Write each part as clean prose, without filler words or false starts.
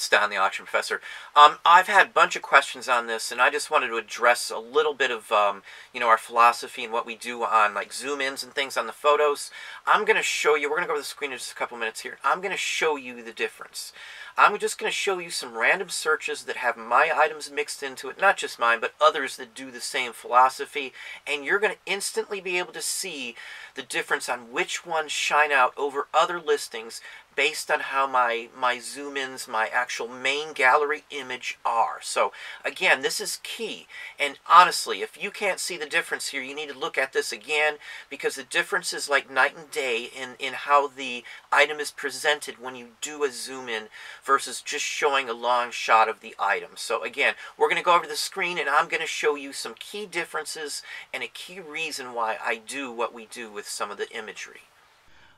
it's Don the Auction Professor. I've had a bunch of questions on this, and I just wanted to address a little bit of, our philosophy and what we do on, like, zoom-ins and things on the photos. I'm going to show you, we're going to go over the screen in just a couple minutes here. I'm going to show you the difference. I'm just going to show you some random searches that have my items mixed into it, not just mine, but others that do the same philosophy, and you're going to instantly be able to see the difference on which ones shine out over other listings based on how my zoom-ins, my actual main gallery image are. So again, this is key. And honestly, if you can't see the difference here, you need to look at this again, because the difference is like night and day in how the item is presented when you do a zoom-in versus just showing a long shot of the item. So again, we're going to go over the screen, and I'm going to show you some key differences and a key reason why I do what we do with some of the imagery.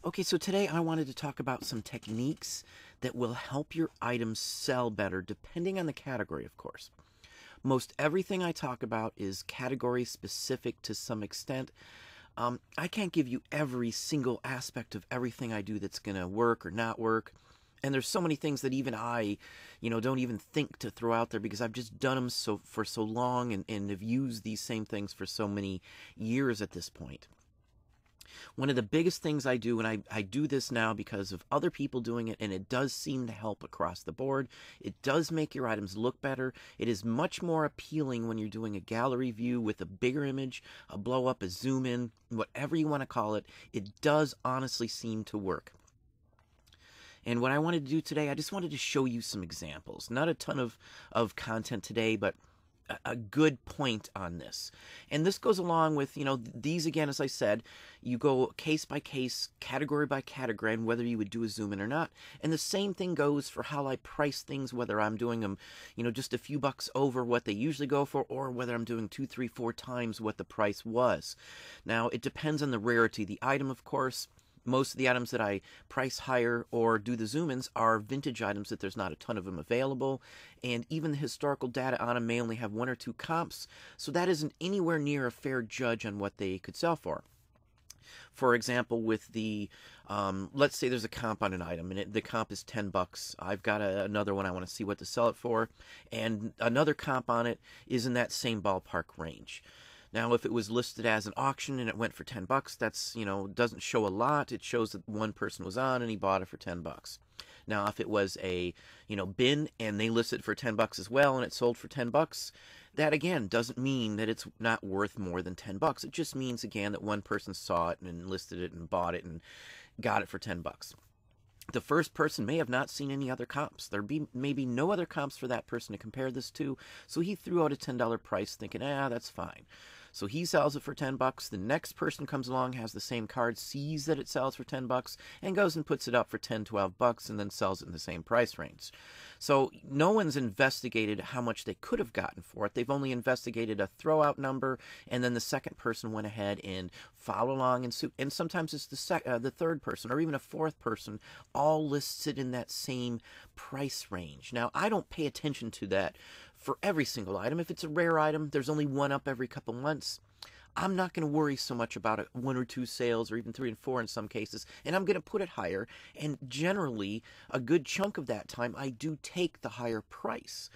Okay, so today I wanted to talk about some techniques that will help your items sell better, depending on the category, of course. Most everything I talk about is category specific to some extent. I can't give you every single aspect of everything I do that's going to work or not work. And there's so many things that even I, don't even think to throw out there, because I've just done them for so long and have used these same things for so many years at this point. One of the biggest things I do, and I do this now because of other people doing it, and it does seem to help across the board. It does make your items look better. It is much more appealing when you're doing a gallery view with a bigger image, a blow up, a zoom in, whatever you want to call it. It does honestly seem to work. And what I wanted to do today, I just wanted to show you some examples. Not a ton of content today, but a good point on this. And this goes along with, these again, as I said, you go case by case, category by category, and whether you would do a zoom in or not. And the same thing goes for how I price things, whether I'm doing them, just a few bucks over what they usually go for, or whether I'm doing 2, 3, 4 times what the price was. Now, it depends on the rarity of the item, of course. Most of the items that I price higher or do the zoom-ins are vintage items that there's not a ton of them available, and even the historical data on them may only have 1 or 2 comps, so that isn't anywhere near a fair judge on what they could sell for. For example, with the, let's say there's a comp on an item, and the comp is 10 bucks. I've got another one I want to see what to sell it for, and another comp on it is in that same ballpark range. Now, if it was listed as an auction and it went for 10 bucks, that's, doesn't show a lot. It shows that one person was on and he bought it for 10 bucks. Now, if it was a, bin and they listed it for 10 bucks as well and it sold for 10 bucks, that again doesn't mean that it's not worth more than 10 bucks. It just means again that one person saw it and listed it and bought it and got it for 10 bucks. The first person may have not seen any other comps. There may be no other comps for that person to compare this to, so he threw out a $10 price thinking, that's fine. So he sells it for 10 bucks. The next person comes along, has the same card, sees that it sells for 10 bucks, and goes and puts it up for 10, 12 bucks, and then sells it in the same price range. So no one's investigated how much they could have gotten for it. They've only investigated a throw-out number, and then the second person went ahead and followed along, and sometimes it's the third person, or even a fourth person, all listed in that same price range. Now, I don't pay attention to that for every single item. If it's a rare item, there's only one up every couple months. I'm not going to worry so much about 1 or 2 sales, or even 3 and 4 in some cases, and I'm going to put it higher. And generally, a good chunk of that time, I do take the higher price.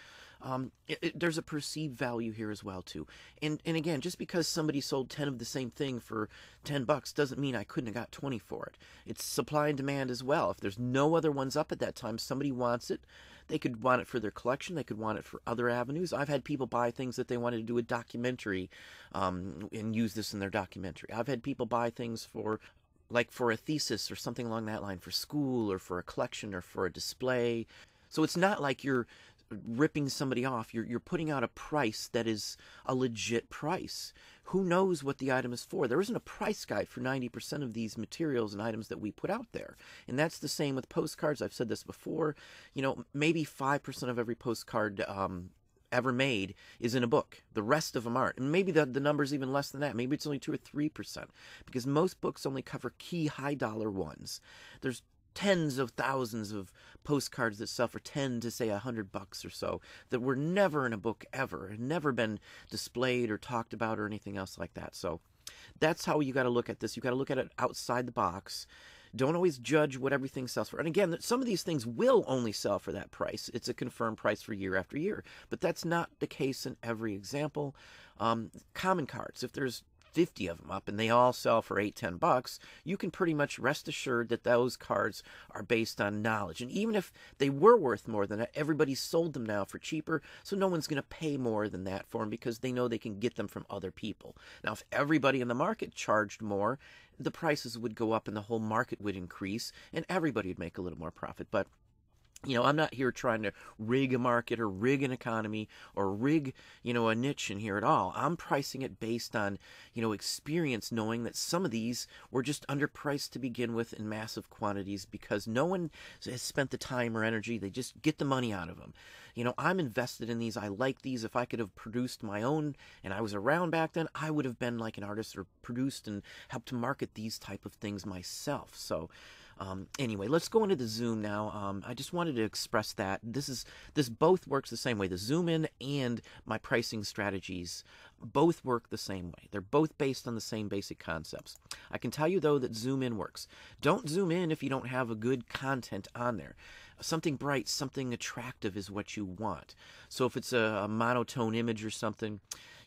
There's a perceived value here as well, too. And again, just because somebody sold 10 of the same thing for 10 bucks doesn't mean I couldn't have got 20 for it. It's supply and demand as well. If there's no other ones up at that time, somebody wants it. They could want it for their collection. They could want it for other avenues. I've had people buy things that they wanted to do a documentary and use this in their documentary. I've had people buy things for a thesis or something along that line, for school or for a collection or for a display. So it's not like you're ripping somebody off. You're putting out a price that is a legit price. Who knows what the item is for? There isn't a price guide for 90% of these materials and items that we put out there. And that's the same with postcards. I've said this before. Maybe 5% of every postcard ever made is in a book. The rest of them aren't. And maybe the number's even less than that. Maybe it's only 2 or 3%. Because most books only cover key high-dollar ones. There's tens of thousands of postcards that sell for 10 to say $100 or so that were never in a book ever, and never been displayed or talked about or anything else like that. So that's how you got to look at this. You got to look at it outside the box. Don't always judge what everything sells for. And again, some of these things will only sell for that price. It's a confirmed price for year after year. But that's not the case in every example. Common cards, if there's 50 of them up and they all sell for $8-10, you can pretty much rest assured that those cards are based on knowledge. And even if they were worth more than that, everybody's sold them now for cheaper, so no one's going to pay more than that for them because they know they can get them from other people. Now, if everybody in the market charged more, the prices would go up and the whole market would increase and everybody would make a little more profit. But I'm not here trying to rig a market or rig an economy or rig, a niche in here at all. I'm pricing it based on, experience, knowing that some of these were just underpriced to begin with in massive quantities because no one has spent the time or energy. They just get the money out of them. I'm invested in these. I like these. If I could have produced my own and I was around back then, I would have been like an artist or produced and helped to market these type of things myself. So anyway, let's go into the zoom now. I just wanted to express that this both works the same way. The zoom in and my pricing strategies both work the same way. They're both based on the same basic concepts. I can tell you though that zoom in works. Don't zoom in if you don't have a good content on there. Something bright, something attractive is what you want. So if it's a monotone image or something,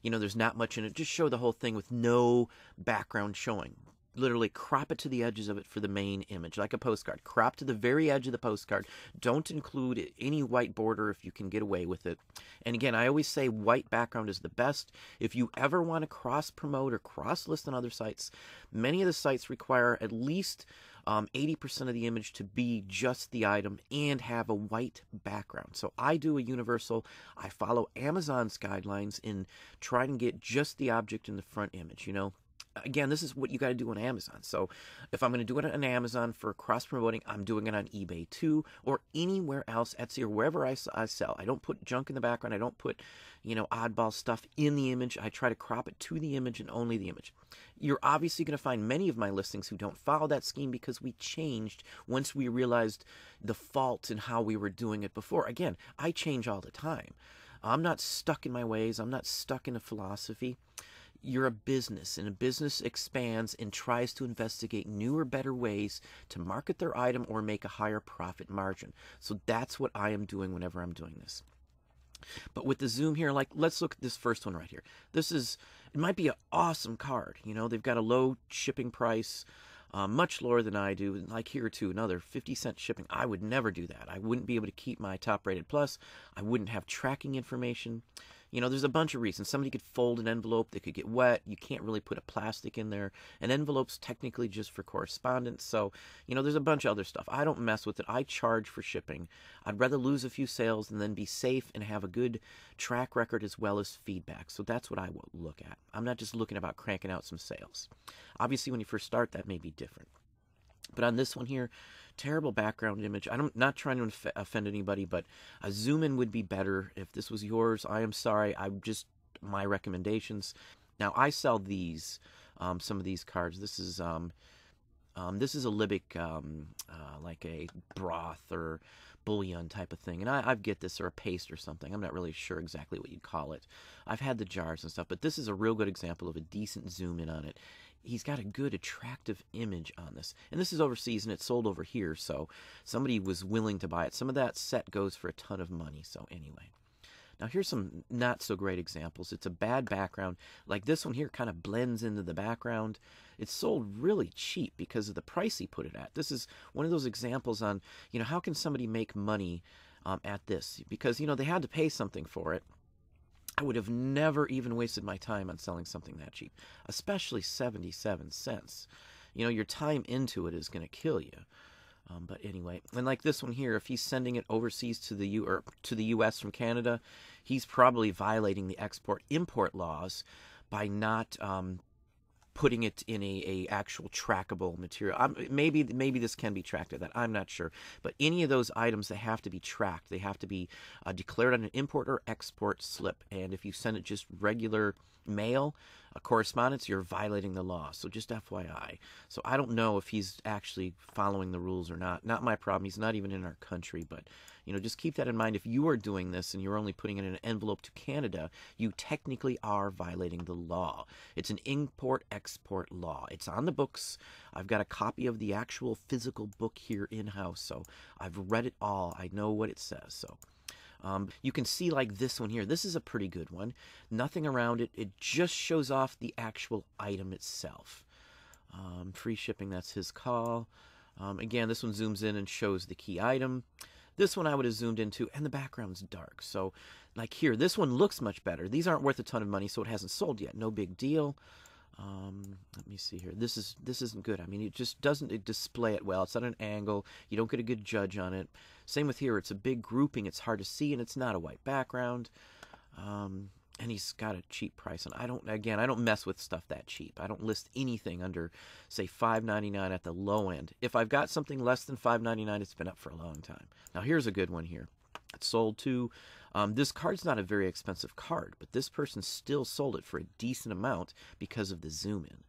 there's not much in it, just show the whole thing with no background showing. Literally crop it to the edges of it for the main image, like a postcard. Crop to the very edge of the postcard. Don't include any white border if you can get away with it. And again, I always say white background is the best. If you ever want to cross-promote or cross-list on other sites, many of the sites require at least 80% of the image to be just the item and have a white background. So I do a universal. I follow Amazon's guidelines in trying to get just the object in the front image, Again, this is what you got to do on Amazon. So if I'm going to do it on Amazon for cross-promoting, I'm doing it on eBay too, or anywhere else, Etsy, or wherever I sell. I don't put junk in the background. I don't put, oddball stuff in the image. I try to crop it to the image and only the image. You're obviously going to find many of my listings who don't follow that scheme because we changed once we realized the fault in how we were doing it before. Again, I change all the time. I'm not stuck in my ways. I'm not stuck in a philosophy. You're a business, and a business expands and tries to investigate newer, better ways to market their item or make a higher profit margin. So that's what I am doing whenever I'm doing this. But with the zoom here, let's look at this first one right here. It might be an awesome card. They've got a low shipping price, much lower than I do. Like here too, another 50-cent shipping. I would never do that. I wouldn't be able to keep my top rated plus. I wouldn't have tracking information. There's a bunch of reasons. Somebody could fold an envelope. They could get wet. You can't really put a plastic in there. An envelope's technically just for correspondence. So, there's a bunch of other stuff. I don't mess with it. I charge for shipping. I'd rather lose a few sales and then be safe and have a good track record as well as feedback. So that's what I will look at. I'm not just looking about cranking out some sales. Obviously, when you first start, that may be different. But on this one here, terrible background image. I'm not trying to offend anybody, but a zoom in would be better. If this was yours, I am sorry. My recommendations. Now, I sell these, some of these cards. This is a Libic, like a broth or bouillon type of thing. And I get this, or a paste or something. I'm not really sure exactly what you'd call it. I've had the jars and stuff, but this is a real good example of a decent zoom in on it. He's got a good, attractive image on this. And this is overseas, and it's sold over here, so somebody was willing to buy it. Some of that set goes for a ton of money, so anyway. Now, here's some not-so-great examples. It's a bad background. Like this one here kind of blends into the background. It's sold really cheap because of the price he put it at. This is one of those examples on, how can somebody make money at this? Because, they had to pay something for it. I would have never even wasted my time on selling something that cheap, especially 77 cents. Your time into it is going to kill you. But anyway, and like this one here, if he's sending it overseas to the U.S. from Canada, he's probably violating the export-import laws by not putting it in a actual trackable material. Maybe this can be tracked at that. I'm not sure. But any of those items, they have to be tracked. They have to be declared on an import or export slip. And if you send it just regular mail, a correspondence, you're violating the law. So just FYI. So I don't know if he's actually following the rules or not. Not my problem. He's not even in our country. But, Just keep that in mind. If you are doing this and you're only putting it in an envelope to Canada, you technically are violating the law. It's an import-export law. It's on the books. I've got a copy of the actual physical book here in-house, so I've read it all. I know what it says, so... you can see like this one here. This is a pretty good one. Nothing around it. It just shows off the actual item itself. Free shipping, that's his call. Again, this one zooms in and shows the key item. This one I would have zoomed into, and the background's dark. So, like here, this one looks much better. These aren't worth a ton of money, so it hasn't sold yet. No big deal. Let me see here. This isn't good. I mean, it just doesn't display it well. It's at an angle. You don't get a good judge on it. Same with here. It's a big grouping. It's hard to see, and it's not a white background. And he's got a cheap price. And I don't mess with stuff that cheap. I don't list anything under, say, $5.99 at the low end. If I've got something less than $5.99, it's been up for a long time. Now, here's a good one here. It's sold to. This card's not a very expensive card, but this person still sold it for a decent amount because of the zoom in.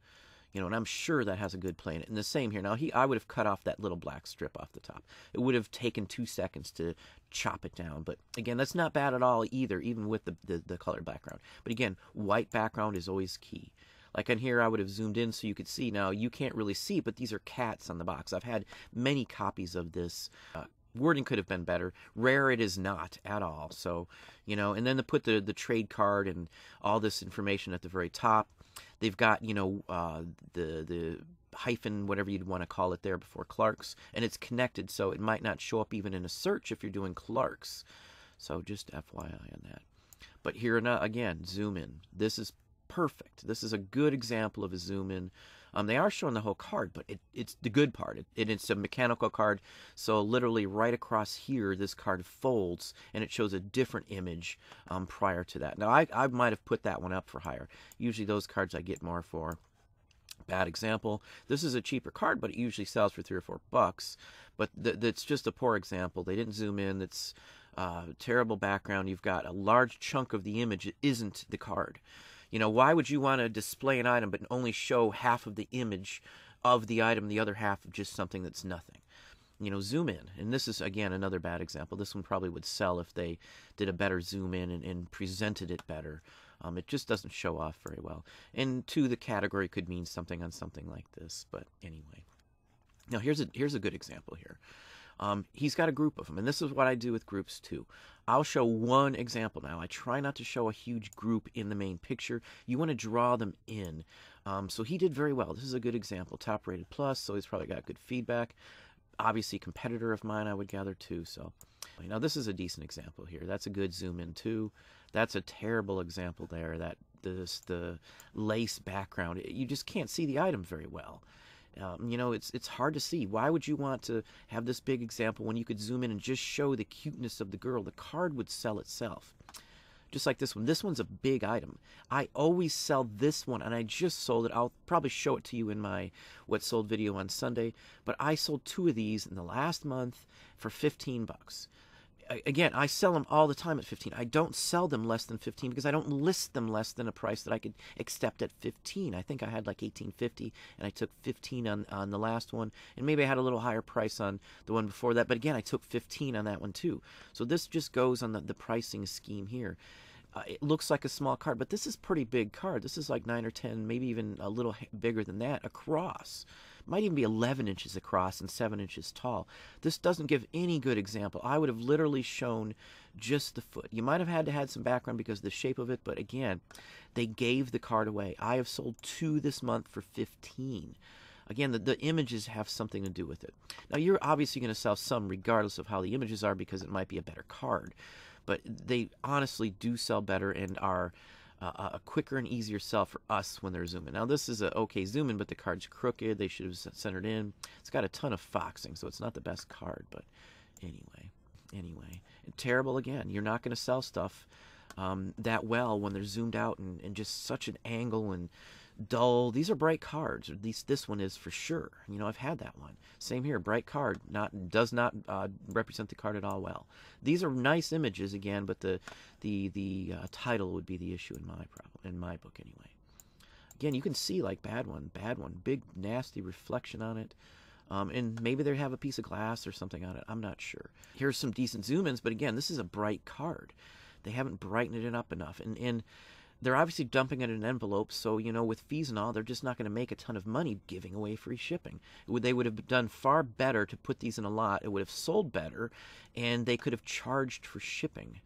And I'm sure that has a good play in it. And the same here. Now, I would have cut off that little black strip off the top. It would have taken 2 seconds to chop it down. But again, that's not bad at all either, even with the colored background. But again, white background is always key. Like on here, I would have zoomed in so you could see. Now, you can't really see, but these are cats on the box. I've had many copies of this. Wording could have been better. Rare it is not at all. So, and then to put the trade card and all this information at the very top. They've got, the hyphen, whatever you'd want to call it there before Clark's. And it's connected, so it might not show up even in a search if you're doing Clark's. So just FYI on that. But here, again, zoom in. This is perfect. This is a good example of a zoom in. They are showing the whole card, but it's the good part. It's a mechanical card, so literally right across here, this card folds, and it shows a different image prior to that. Now, I might have put that one up for higher. Usually those cards I get more for. Bad example. This is a cheaper card, but it usually sells for $3 or $4. But that's just a poor example. They didn't zoom in. It's terrible background. You've got a large chunk of the image that isn't the card. Why would you want to display an item but only show half of the image of the item, the other half of just something that's nothing? Zoom in. And this is, again, another bad example. This one probably would sell if they did a better zoom in and presented it better. It just doesn't show off very well. And two, the category could mean something on something like this. But anyway. Now, here's a good example here. He's got a group of them, and this is what I do with groups too. I'll show one example now. I try not to show a huge group in the main picture. You want to draw them in. So he did very well. This is a good example. Top rated plus, so he's probably got good feedback. Obviously, competitor of mine, I would gather too. So now this is a decent example here. That's a good zoom in too. That's a terrible example there. The lace background. You just can't see the item very well. It's hard to see. Why would you want to have this big example when you could zoom in and just show the cuteness of the girl? The card would sell itself. Just like this one. This one's a big item. I always sell this one, and I just sold it. I'll probably show it to you in my What Sold video on Sunday. But I sold 2 of these in the last month for $15. Again, I sell them all the time at $15. I don't sell them less than $15 because I don't list them less than a price that I could accept at $15. I think I had like $18.50, and I took $15 on the last one, and maybe I had a little higher price on the one before that. But again, I took $15 on that one too. So this just goes on the pricing scheme here. It looks like a small card, but this is a pretty big card. This is like 9 or 10, maybe even a little bigger than that, across. Might even be 11 inches across and 7 inches tall. This doesn't give any good example. I would have literally shown just the foot. You might have had to have some background because of the shape of it, but again, they gave the card away. I have sold 2 this month for $15. Again, the images have something to do with it. Now, you're obviously going to sell some regardless of how the images are because it might be a better card. But they honestly do sell better and are a quicker and easier sell for us when they're zooming. Now, this is a okay zoom in, but the card's crooked. They should have centered in. It's got a ton of foxing, so it's not the best card. But anyway. And terrible again. You're not going to sell stuff that well when they're zoomed out and just such an angle and dull. These are bright cards. Or this one is for sure. I've had that one. Same here, bright card. Does not represent the card at all well. These are nice images again, but the title would be the issue in my book anyway. Again, you can see like bad one, big nasty reflection on it. And maybe they have a piece of glass or something on it. I'm not sure. Here's some decent zoom-ins, but again, this is a bright card. They haven't brightened it up enough. And they're obviously dumping it in envelopes, so, you know, with fees and all, they're just not going to make a ton of money giving away free shipping. They would have done far better to put these in a lot. It would have sold better, and they could have charged for shipping.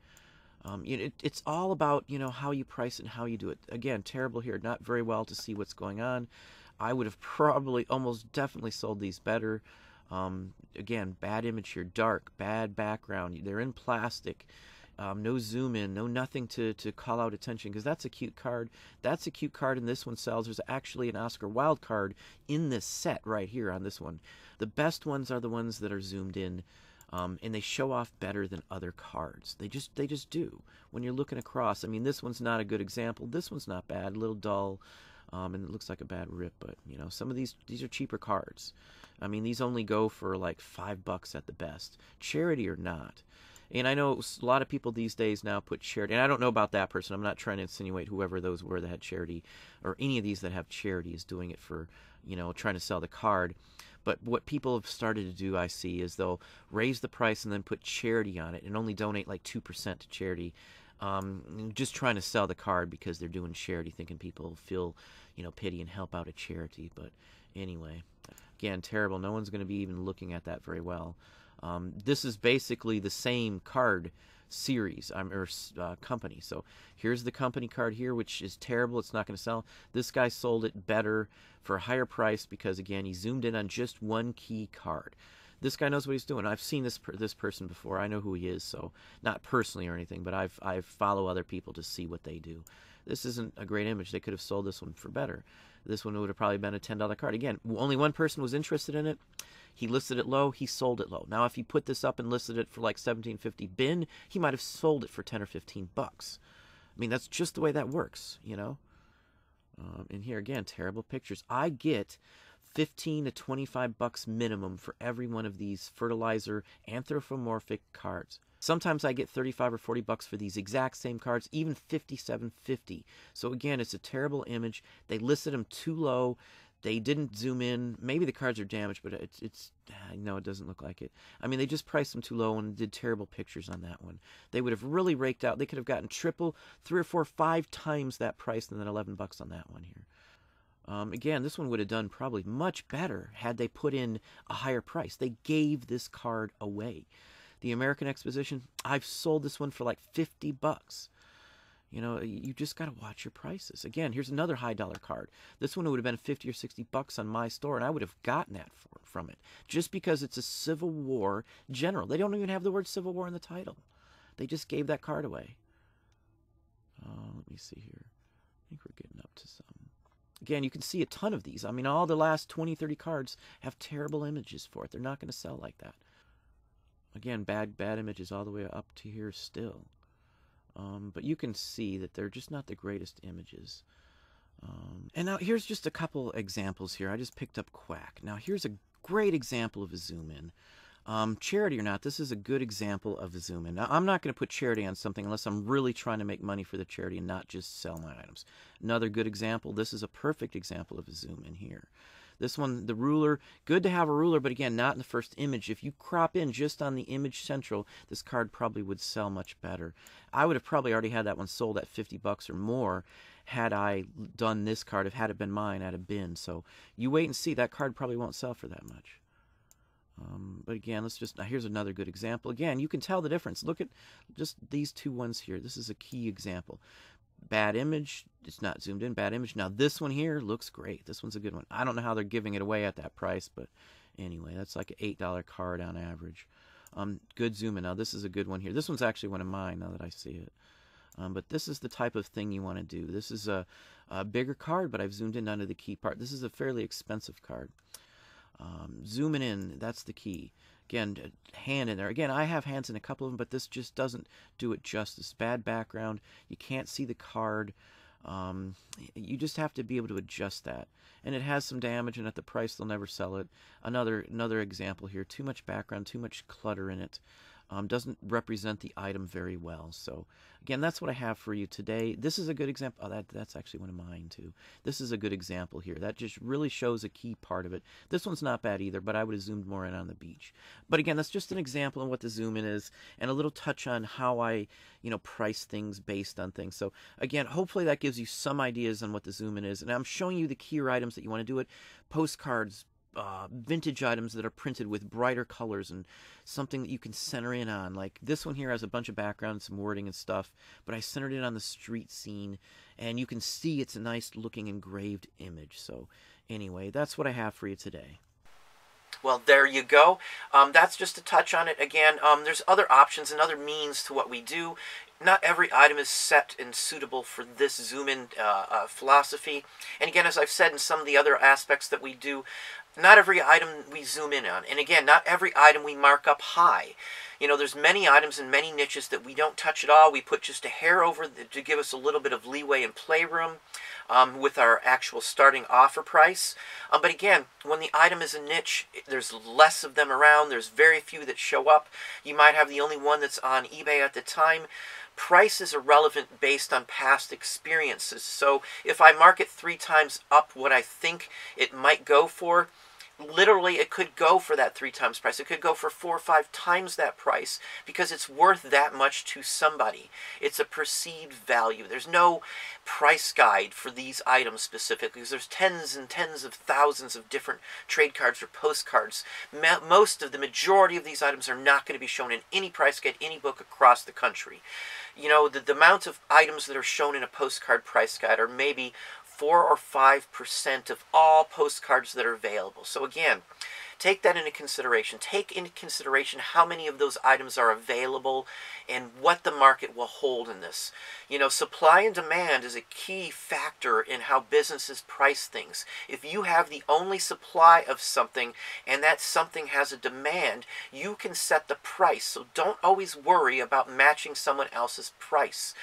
It's all about, you know, how you price it and how you do it. Again, terrible here. Not very well to see what's going on. I would have probably almost definitely sold these better. Again, bad image here. Dark, bad background. They're in plastic. No zoom in, no nothing to call out attention, because that's a cute card. That's a cute card, and this one sells. There's actually an Oscar Wilde card in this set right here on this one. The best ones are the ones that are zoomed in. And they show off better than other cards. They just do. When you're looking across, I mean, this one's not a good example. This one's not bad, a little dull, and it looks like a bad rip. But you know, some of these are cheaper cards. I mean, these only go for like $5 at the best, charity or not. And I know a lot of people these days now put charity, and I don't know about that person. I'm not trying to insinuate whoever those were that had charity, or any of these that have charity is doing it for, you know, trying to sell the card. But what people have started to do, I see, is they'll raise the price and then put charity on it and only donate like 2% to charity. Just trying to sell the card because they're doing charity, thinking people feel, you know, pity and help out a charity. But anyway, again, terrible. No one's going to be even looking at that very well. This is basically the same card series or company. So here's the company card here, which is terrible. It's not going to sell. This guy sold it better for a higher price because, again, he zoomed in on just one key card. This guy knows what he's doing. I've seen this person before. I know who he is, so not personally or anything, but I follow other people to see what they do. This isn't a great image. They could have sold this one for better. This one would have probably been a $10 card. Again, only one person was interested in it. He listed it low. He sold it low. Now, if he put this up and listed it for like $17.50 bin, he might have sold it for 10 or 15 bucks. I mean, that's just the way that works, you know. And here again, terrible pictures. I get 15 to 25 bucks minimum for every one of these fertilizer anthropomorphic cards. Sometimes I get 35 or 40 bucks for these exact same cards, even $57.50. So again, it's a terrible image. They listed them too low. They didn't zoom in. Maybe the cards are damaged, but no, it doesn't look like it. I mean, they just priced them too low and did terrible pictures on that one. They would have really raked out. They could have gotten triple, 3 or 4, 5 times that price than $11 on that one here. Again, this one would have done probably much better had they put in a higher price. They gave this card away. The American Exposition, I've sold this one for like 50 bucks. You know, you just got to watch your prices. Again, here's another high dollar card. This one would have been 50 or 60 bucks on my store, and I would have gotten that from it just because it's a Civil War general. They don't even have the word Civil War in the title. They just gave that card away. Let me see here. I think we're getting up to some. Again, you can see a ton of these. I mean, all the last 20, 30 cards have terrible images for it. They're not going to sell like that. Again, bad images all the way up to here still. But you can see that they're just not the greatest images. And now here's just a couple examples here. I just picked up Quack. Now here's a great example of a zoom in. Charity or not, this is a good example of a zoom in. Now I'm not going to put charity on something unless I'm really trying to make money for the charity and not just sell my items. Another good example, this is a perfect example of a zoom in here. This one, the ruler, good to have a ruler, but again, not in the first image. If you crop in just on the image central, this card probably would sell much better. I would have probably already had that one sold at 50 bucks or more had I done this card, if had it been mine at a bin. So you wait and see. That card probably won't sell for that much. But again, now here's another good example. Again, you can tell the difference. Look at just these two ones here. This is a key example. Bad image, it's not zoomed in, bad image. Now this one here looks great. This one's a good one. I don't know how they're giving it away at that price, but anyway, that's like an $8 card on average. Good zoom in. Now this is a good one here. This one's actually one of mine now that I see it. But this is the type of thing you want to do. This is a bigger card, but I've zoomed in onto the key part. This is a fairly expensive card. Zooming in, that's the key. Again, hand in there. Again, I have hands in a couple of them, but this just doesn't do it justice. Bad background. You can't see the card. You just have to be able to adjust that. And it has some damage, and at the price, they'll never sell it. Another example here. Too much background, too much clutter in it. doesn't represent the item very well. So again, that's what I have for you today. This is a good example. Oh, that's actually one of mine too. This is a good example here. That just really shows a key part of it. This one's not bad either, but I would have zoomed more in on the beach. But again, that's just an example of what the zoom in is, and a little touch on how I, price things based on things. So again, hopefully that gives you some ideas on what the zoom in is. And I'm showing you the keyer items that you want to do it. Postcards, vintage items that are printed with brighter colors and something that you can center in on. Like this one here has a bunch of background, some wording and stuff, but I centered it on the street scene, and you can see it's a nice looking engraved image. So anyway, that's what I have for you today. Well, there you go. That's just a touch on it. Again, there's other options and other means to what we do. Not every item is set and suitable for this zoom-in philosophy. And again, as I've said in some of the other aspects that we do, not every item we zoom in on. And again, not every item we mark up high. There's many items in many niches that we don't touch at all. We put just a hair over to give us a little bit of leeway and playroom with our actual starting offer price. But again, when the item is a niche, there's less of them around. There's very few that show up. You might have the only one that's on eBay at the time. Price is irrelevant based on past experiences. So if I mark it 3 times up what I think it might go for, literally it could go for that 3 times price. It could go for 4 or 5 times that price because it's worth that much to somebody. It's a perceived value. There's no price guide for these items specifically because there's tens and tens of thousands of different trade cards or postcards. The majority of these items are not going to be shown in any price guide, any book across the country. The amount of items that are shown in a postcard price guide are maybe 4 or 5% of all postcards that are available. So again, take that into consideration. Take into consideration how many of those items are available and what the market will hold in this. Supply and demand is a key factor in how businesses price things. If you have the only supply of something and that something has a demand, you can set the price. So don't always worry about matching someone else's price.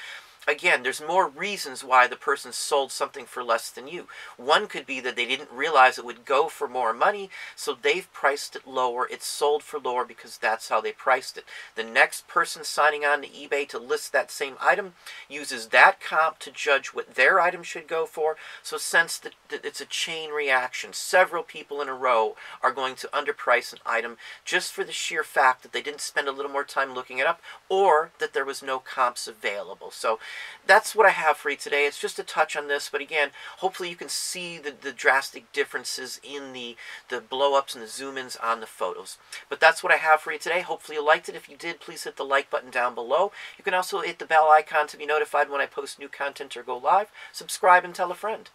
Again, there's more reasons why the person sold something for less than you. One could be that they didn't realize it would go for more money, so they've priced it lower. It's sold for lower because that's how they priced it. The next person signing on to eBay to list that same item uses that comp to judge what their item should go for. So since it's a chain reaction, several people in a row are going to underprice an item just for the sheer fact that they didn't spend a little more time looking it up or that there was no comps available. So that's what I have for you today. It's just a touch on this, but again, hopefully you can see the drastic differences in the blow-ups and the zoom-ins on the photos. But that's what I have for you today. Hopefully you liked it. If you did, please hit the like button down below. You can also hit the bell icon to be notified when I post new content or go live. Subscribe and tell a friend.